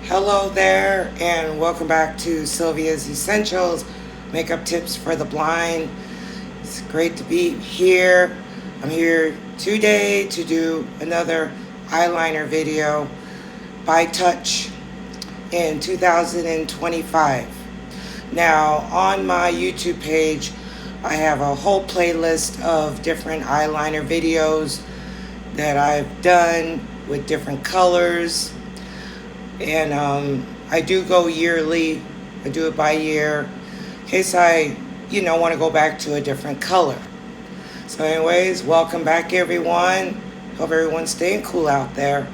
Hello there, and welcome back to Sylvia's Essentials Makeup Tips for the Blind. It's great to be here. I'm here today to do another eyeliner video by touch in 2025. Now, on my YouTube page, I have a whole playlist of different eyeliner videos that I've done with different colors. And I do go yearly. I do it by year in case I want to go back to a different color. So anyways, welcome back everyone. Hope everyone's staying cool out there.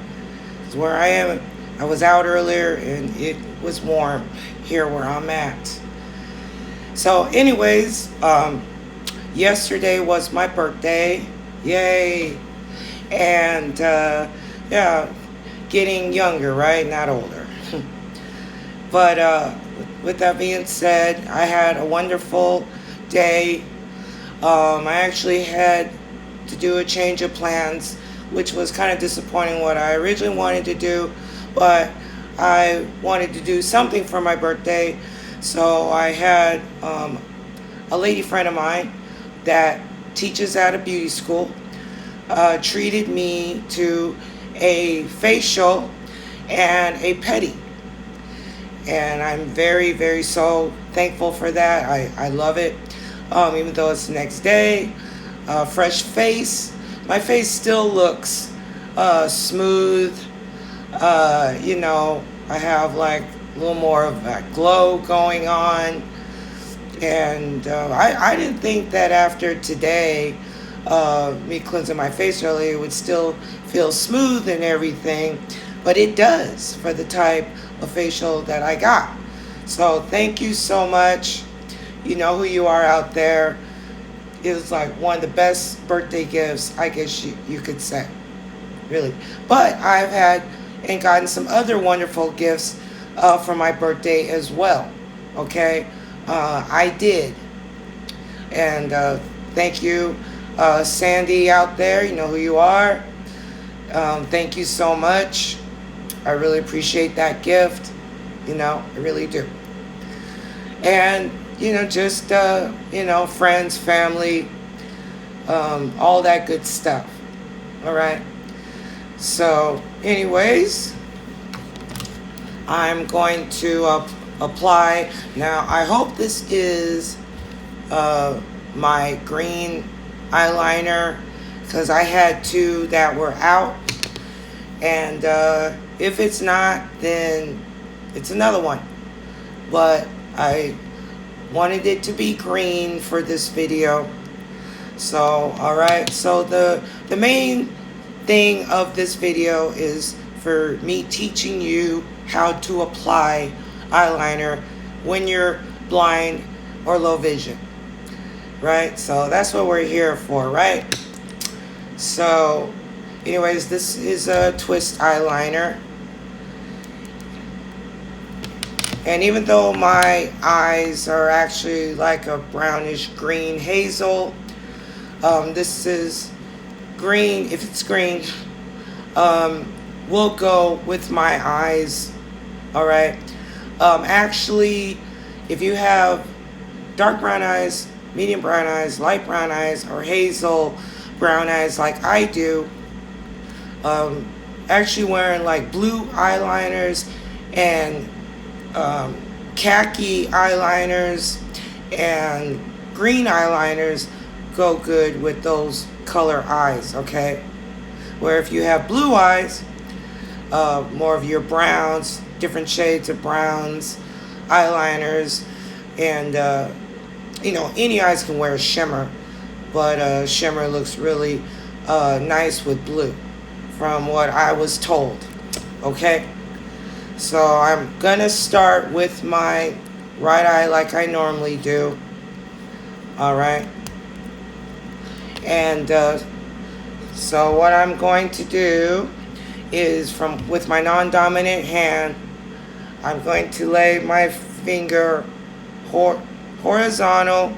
Because where I am, I was out earlier and it was warm here where I'm at. So anyways, yesterday was my birthday. Yay. And yeah, getting younger, right? Not older. But with that being said, I had a wonderful day. I actually had to do a change of plans, which was kind of disappointing what I originally wanted to do, but I wanted to do something for my birthday. So I had a lady friend of mine that teaches at a beauty school treated me to a facial and a pedi, and I'm very, very so thankful for that. I love it. Even though it's the next day, fresh face, my face still looks smooth. I have like a little more of that glow going on, and I didn't think that after today, me cleansing my face earlier, it would still feel smooth and everything, but it does for the type of facial that I got. So thank you so much. You know who you are out there. It was like one of the best birthday gifts, I guess you could say, really. But I've had and gotten some other wonderful gifts for my birthday as well. Okay, I did, and thank you, Sandy out there. You know who you are. Thank you so much. I really appreciate that gift. I really do. And, just, friends, family, all that good stuff. All right. So, anyways, I'm going to apply. Now, I hope this is my green eyeliner, because I had two that were out, and if it's not, then it's another one. But I wanted it to be green for this video. So alright, so the main thing of this video is for me teaching you how to apply eyeliner when you're blind or low vision. Right? So that's what we're here for, right? So anyways, this is a twist eyeliner. And even though my eyes are actually like a brownish green hazel, this is green. If it's green, will go with my eyes. Alright. Actually, if you have dark brown eyes, medium brown eyes, light brown eyes, or hazel brown eyes like I do, actually wearing like blue eyeliners and khaki eyeliners and green eyeliners go good with those color eyes, okay? Where if you have blue eyes, more of your browns, different shades of browns, eyeliners, and any eyes can wear a shimmer, but shimmer looks really nice with blue, from what I was told. Okay, so I'm gonna start with my right eye like I normally do. All right, and so what I'm going to do is with my non-dominant hand, I'm going to lay my finger horizontal,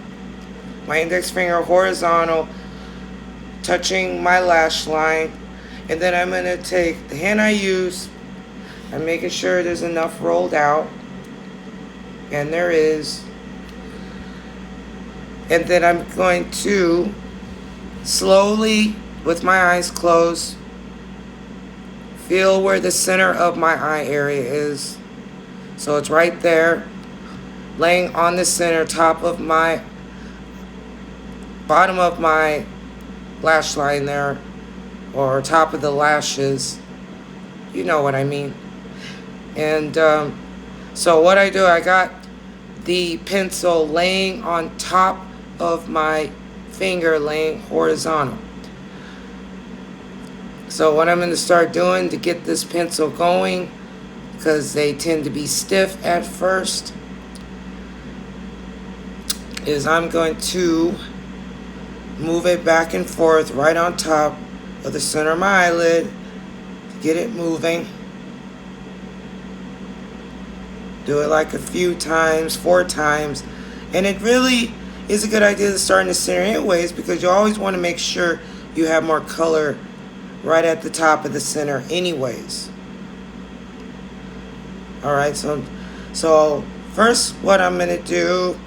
my index finger horizontal, touching my lash line, and then I'm going to take the hand I use I'm making sure there's enough rolled out, and there is. And then I'm going to slowly, with my eyes closed, feel where the center of my eye area is. So it's right there, laying on the center, top of my, bottom of my lash line there, or top of the lashes. You know what I mean. And so what I do, I got the pencil laying on top of my finger, laying horizontal. So what I'm going to start doing to get this pencil going, because they tend to be stiff at first, is I'm going to move it back and forth right on top of the center of my eyelid to get it moving. Do it like a few times, 4 times. And it really is a good idea to start in the center anyways, because you always want to make sure you have more color right at the top of the center anyways. Alright, so first what I'm going to do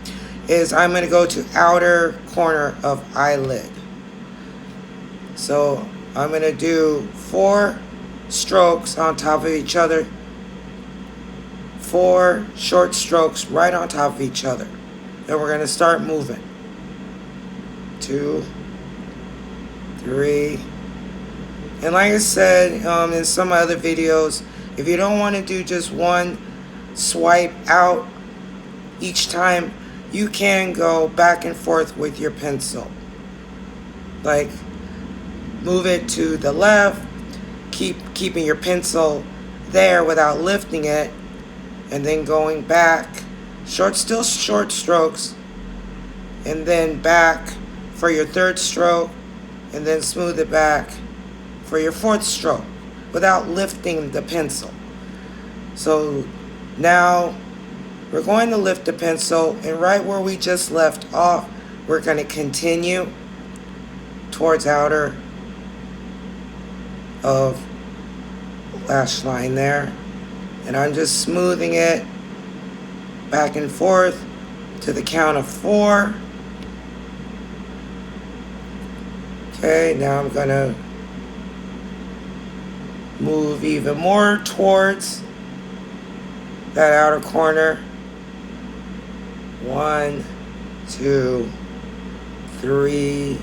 is I'm going to go to outer corner of eyelid. So I'm going to do 4 strokes on top of each other. 4 short strokes right on top of each other. Then we're going to start moving. 2, 3. And like I said in some other videos, if you don't want to do just one swipe out each time, you can go back and forth with your pencil. Like, move it to the left, keeping your pencil there without lifting it, and then going back, still short strokes, and then back for your 3rd stroke, and then smooth it back for your 4th stroke without lifting the pencil. So now we're going to lift the pencil, and right where we just left off, we're going to continue towards outer of lash line there. And I'm just smoothing it back and forth to the count of 4. Okay, now I'm going to move even more towards that outer corner. 1, 2, 3,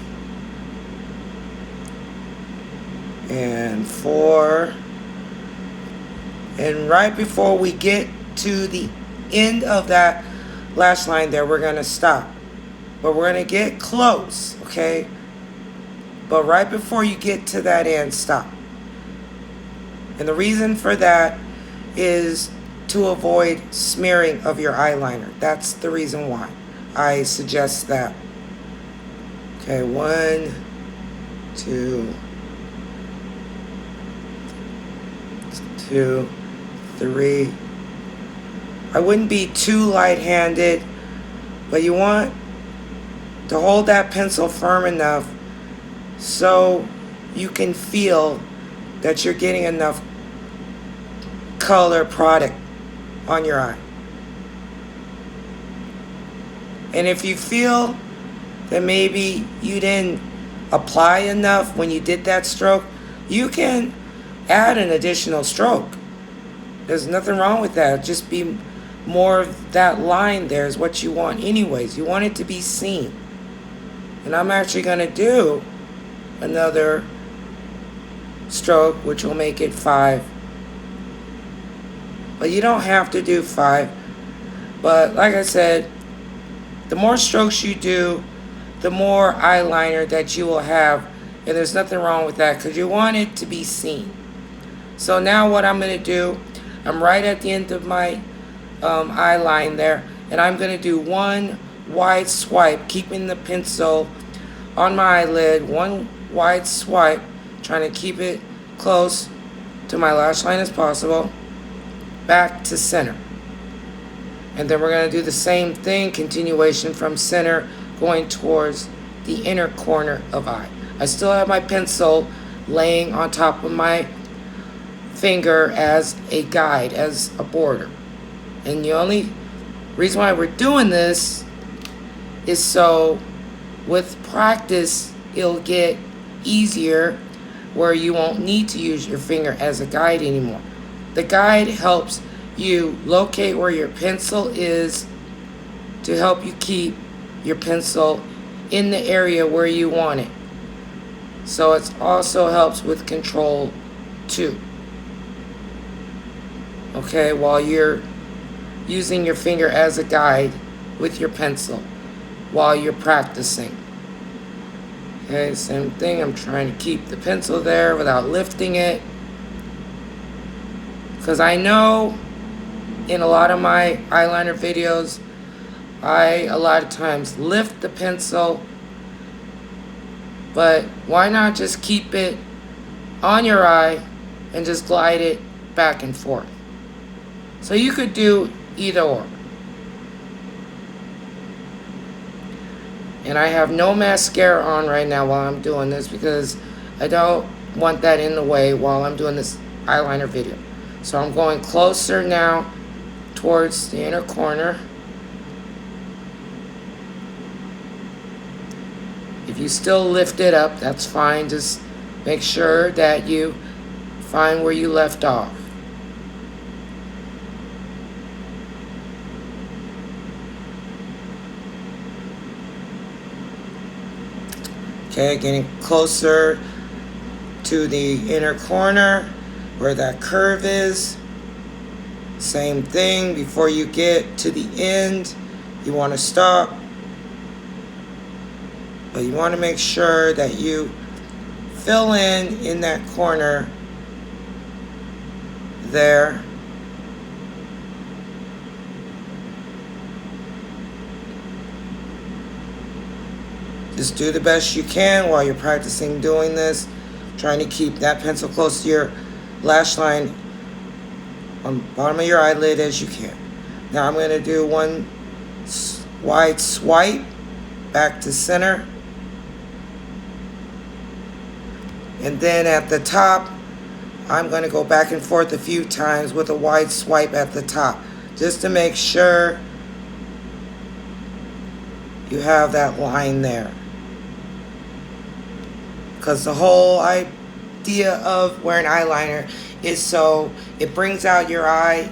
and 4. And right before we get to the end of that lash line there, we're going to stop. But we're going to get close, okay? But right before you get to that end, stop. And the reason for that is to avoid smearing of your eyeliner. That's the reason why I suggest that. Okay, 1, 2, 2, 3. I wouldn't be too light-handed, but you want to hold that pencil firm enough so you can feel that you're getting enough color product on your eye. And if you feel that maybe you didn't apply enough when you did that stroke, you can add an additional stroke. There's nothing wrong with that. Just be more of that line there is what you want anyways. You want it to be seen. And I'm actually going to do another stroke, which will make it 5. But you don't have to do 5. But like I said, the more strokes you do, the more eyeliner that you will have. And there's nothing wrong with that because you want it to be seen. So now what I'm going to do, I'm right at the end of my eye line there. And I'm going to do one wide swipe, keeping the pencil on my eyelid. One wide swipe, trying to keep it close to my lash line as possible. Back to center. And then we're going to do the same thing, continuation from center, going towards the inner corner of eye. I still have my pencil laying on top of my finger as a guide, as a border. And the only reason why we're doing this is so with practice it'll get easier where you won't need to use your finger as a guide anymore. The guide helps you locate where your pencil is to help you keep your pencil in the area where you want it. So it also helps with control too. Okay, while you're using your finger as a guide with your pencil while you're practicing. Okay, same thing. I'm trying to keep the pencil there without lifting it. Because I know in a lot of my eyeliner videos, I a lot of times lift the pencil. But why not just keep it on your eye and just glide it back and forth? So you could do either or. And I have no mascara on right now while I'm doing this because I don't want that in the way while I'm doing this eyeliner video. So I'm going closer now towards the inner corner. If you still lift it up, that's fine. Just make sure that you find where you left off. Okay, getting closer to the inner corner where that curve is. Same thing, before you get to the end, you want to stop. But you want to make sure that you fill in that corner there. Just do the best you can while you're practicing doing this. Trying to keep that pencil close to your lash line on the bottom of your eyelid as you can. Now I'm going to do one wide swipe back to center. And then at the top, I'm going to go back and forth a few times with a wide swipe at the top. Just to make sure you have that line there. Because the whole idea of wearing eyeliner is so it brings out your eye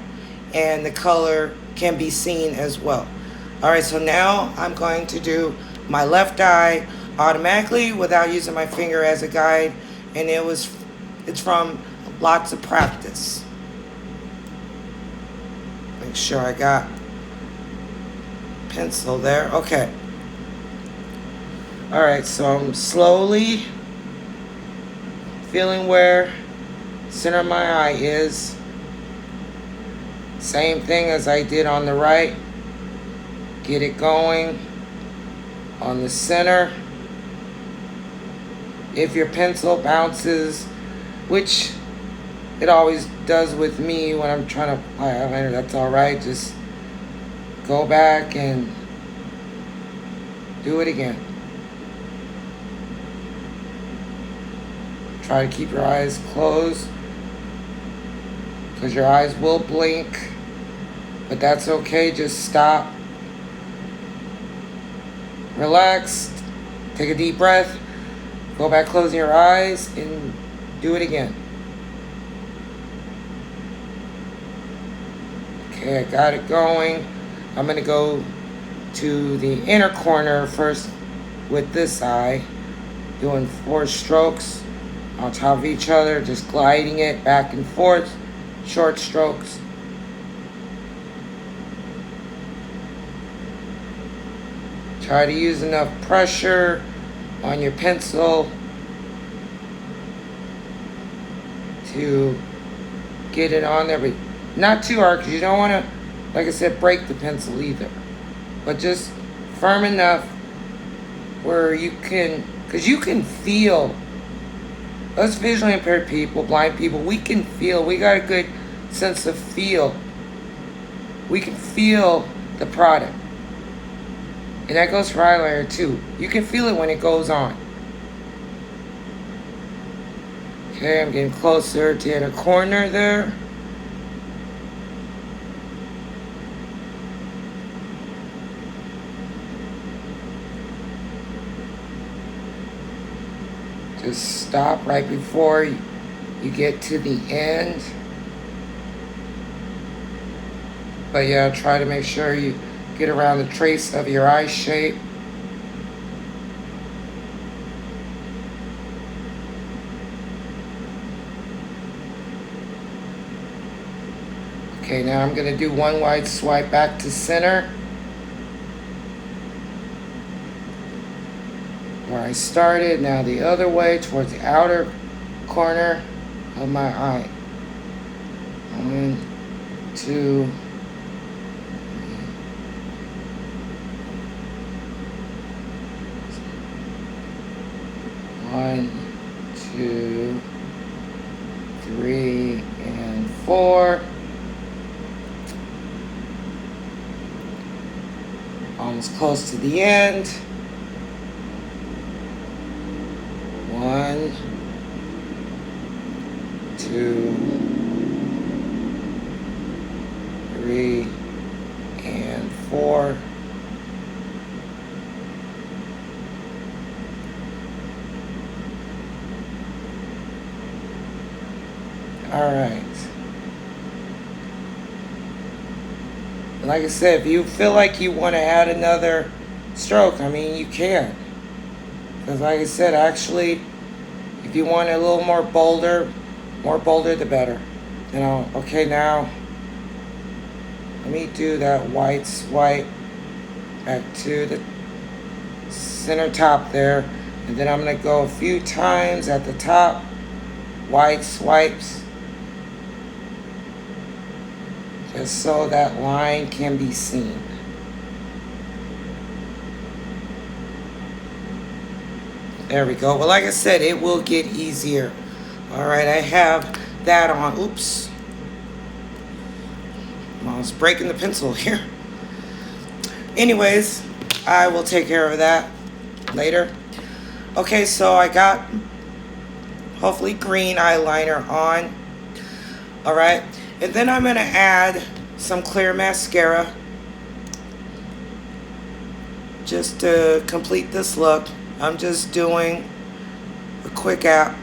and the color can be seen as well. Alright, so now I'm going to do my left eye automatically without using my finger as a guide. And it's from lots of practice. Make sure I got pencil there. Okay. Alright, so I'm slowly feeling where center of my eye is. Same thing as I did on the right. Get it going on the center. If your pencil bounces, which it always does with me when I'm trying to apply eyeliner, that's alright. Just go back and do it again. Try to keep your eyes closed because your eyes will blink, but that's okay. Just stop, relax, take a deep breath, go back, close your eyes, and do it again. Okay, I got it going. I'm going to go to the inner corner first with this eye, doing 4 strokes on top of each other, just gliding it back and forth, short strokes. Try to use enough pressure on your pencil to get it on there, but not too hard because you don't want to, like I said, break the pencil either. But just firm enough where you can, because you can feel, us visually impaired people, blind people, we can feel, we got a good sense of feel. We can feel the product. And that goes for eyeliner too. You can feel it when it goes on. Okay, I'm getting closer to the inner corner there. Just stop right before you get to the end. But yeah, try to make sure you get around the trace of your eye shape. Okay, now I'm going to do one wide swipe back to center, where I started. Now the other way towards the outer corner of my eye. 1, 2, 1, 2, 3, and 4. Almost close to the end. 1, 2, 3, and 4. All right. Like I said, if you feel like you want to add another stroke, I mean, you can. Because like I said, actually, if you want a little more bolder the better. You know, okay, now, let me do that white swipe back to the center top there. And then I'm going to go a few times at the top, white swipes. Just so that line can be seen. There we go. Well, like I said, it will get easier. All right, I have that on. Oops. I was breaking the pencil here. Anyways, I will take care of that later. Okay, so I got hopefully green eyeliner on. All right. And then I'm going to add some clear mascara just to complete this look. I'm just doing a quick app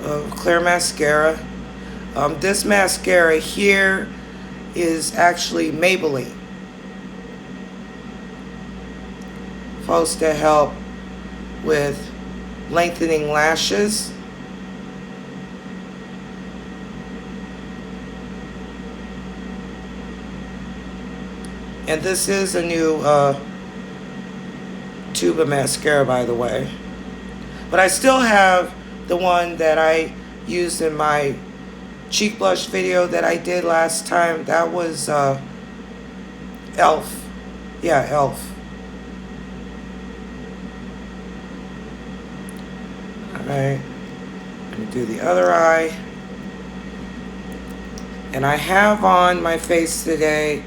of clear mascara. This mascara here is actually Maybelline. Supposed to help with lengthening lashes. And this is a new tube of mascara, by the way. But I still have the one that I used in my cheek blush video that I did last time. That was Elf. Yeah, Elf. Alright. Let me do the other eye. And I have on my face today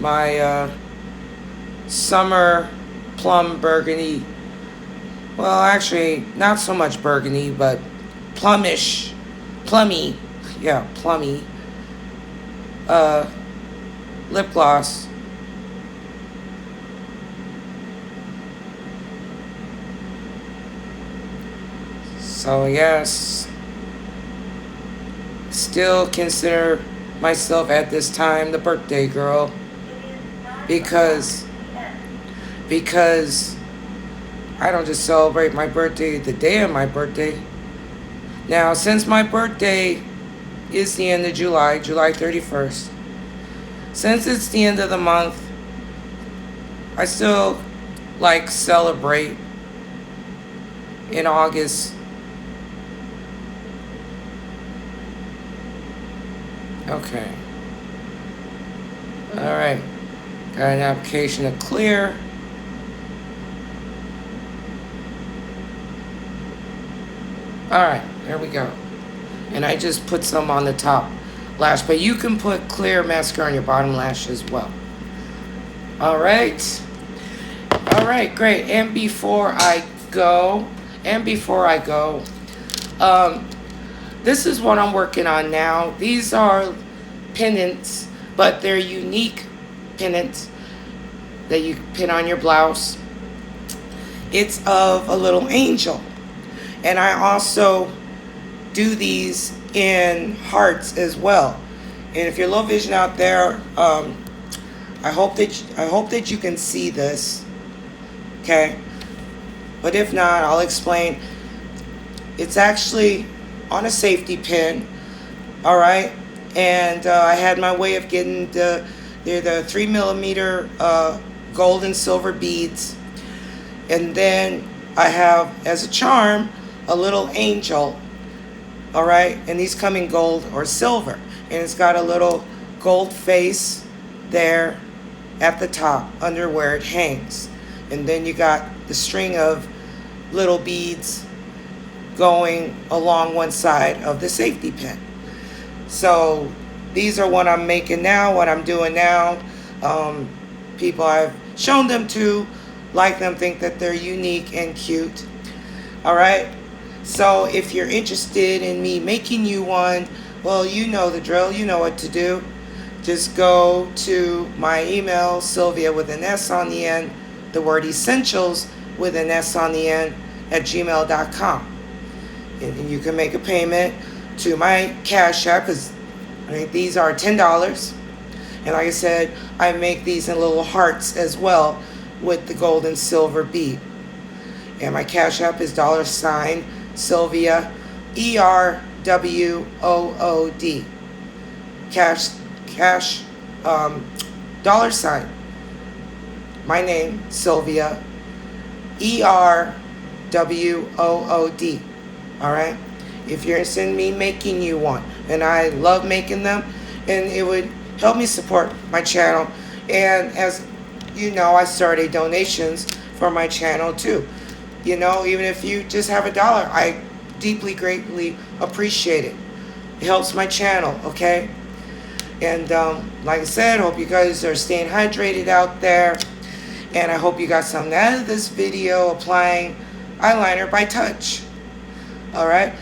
my summer plum burgundy. Well, actually, not so much burgundy, but plummy, yeah, plummy lip gloss. So yes, still consider myself at this time the birthday girl. Because I don't just celebrate my birthday the day of my birthday. Now, since my birthday is the end of July 31st, since it's the end of the month, I still like celebrate in August. Okay. All right. Got an application of clear. Alright, there we go. And I just put some on the top lash. But you can put clear mascara on your bottom lash as well. Alright. Alright, great. And before I go, This is what I'm working on now. These are pendants, but they're unique pendants that you pin on your blouse. It's of a little angel. And I also do these in hearts as well. And if you're low vision out there, I hope that you can see this. Okay? But if not, I'll explain. It's actually on a safety pin. All right? And I had my way of getting they're the 3mm gold and silver beads. And then I have, as a charm, a little angel. All right? And these come in gold or silver. And it's got a little gold face there at the top under where it hangs. And then you got the string of little beads going along one side of the safety pin. So these are what I'm making now, what I'm doing now. People I've shown them to like them, think that they're unique and cute. All right? So if you're interested in me making you one, well, you know the drill. You know what to do. Just go to my email, Sylvia with an S on the end, the word essentials with an S on the end, at gmail.com. And you can make a payment to my Cash App, because these are $10. And like I said, I make these in little hearts as well with the gold and silver bead. And my Cash App is $ Sylvia, ERWOOD. Cash, $. My name, Sylvia, ERWOOD. All right? If you're interested in me making you one, and I love making them, and it would help me support my channel. And as you know, I started donations for my channel too. You know, even if you just have $1, I deeply, greatly appreciate it. It helps my channel, okay? And like I said, hope you guys are staying hydrated out there. And I hope you got something out of this video applying eyeliner by touch. All right?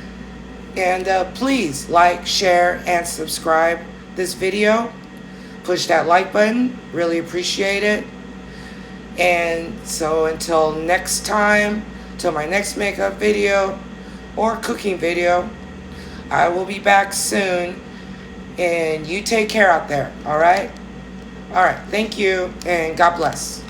And please like, share, and subscribe this video. Push that like button. Really appreciate it. And so until next time, till my next makeup video or cooking video, I will be back soon. And you take care out there. All right? All right. Thank you. And God bless.